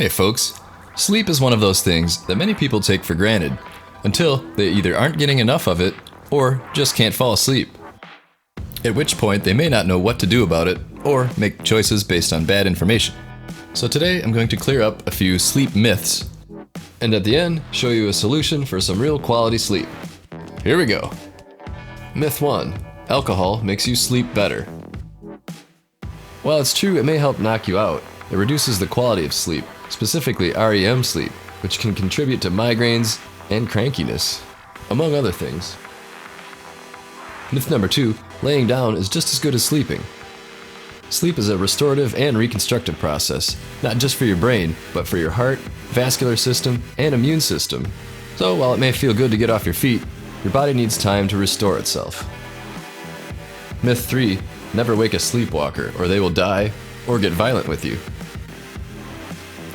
Hey folks, sleep is one of those things that many people take for granted until they either aren't getting enough of it or just can't fall asleep. At which point they may not know what to do about it or make choices based on bad information. So today I'm going to clear up a few sleep myths and at the end show you a solution for some real quality sleep. Here we go. Myth 1. Alcohol makes you sleep better. While it's true it may help knock you out, it reduces the quality of sleep, specifically REM sleep, which can contribute to migraines and crankiness, among other things. Myth number 2. Laying down is just as good as sleeping. Sleep is a restorative and reconstructive process, not just for your brain, but for your heart, vascular system, and immune system. So while it may feel good to get off your feet, your body needs time to restore itself. Myth 3. Never wake a sleepwalker, or they will die or get violent with you.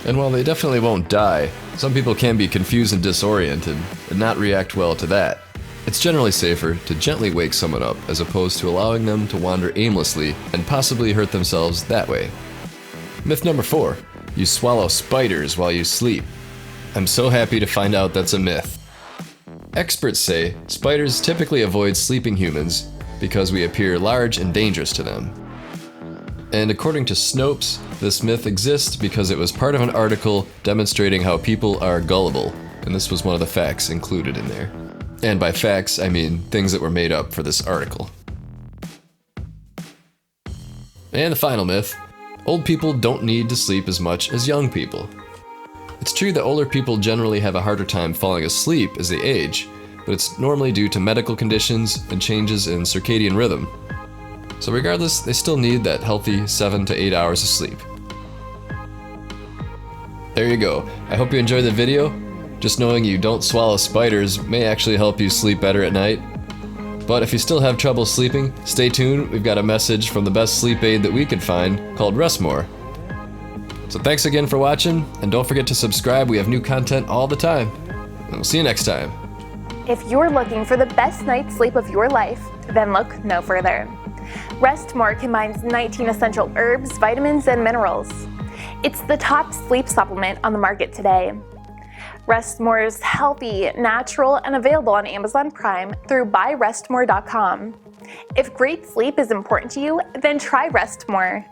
And while they definitely won't die, some people can be confused and disoriented and not react well to that. It's generally safer to gently wake someone up as opposed to allowing them to wander aimlessly and possibly hurt themselves that way. Myth number 4. You swallow spiders while you sleep. I'm so happy to find out that's a myth. Experts say spiders typically avoid sleeping humans because we appear large and dangerous to them. And according to Snopes, this myth exists because it was part of an article demonstrating how people are gullible, and this was one of the facts included in there. And by facts, I mean things that were made up for this article. And the final myth. Old people don't need to sleep as much as young people. It's true that older people generally have a harder time falling asleep as they age, but it's normally due to medical conditions and changes in circadian rhythm. So regardless, they still need that healthy 7 to 8 hours of sleep. There you go. I hope you enjoyed the video. Just knowing you don't swallow spiders may actually help you sleep better at night. But if you still have trouble sleeping, stay tuned. We've got a message from the best sleep aid that we could find called Rest More. So thanks again for watching, and don't forget to subscribe. We have new content all the time. And we'll see you next time. If you're looking for the best night's sleep of your life, then look no further. Rest More combines 19 essential herbs, vitamins, and minerals. It's the top sleep supplement on the market today. Rest More is healthy, natural, and available on Amazon Prime through buyrestmore.com. If great sleep is important to you, then try Rest More.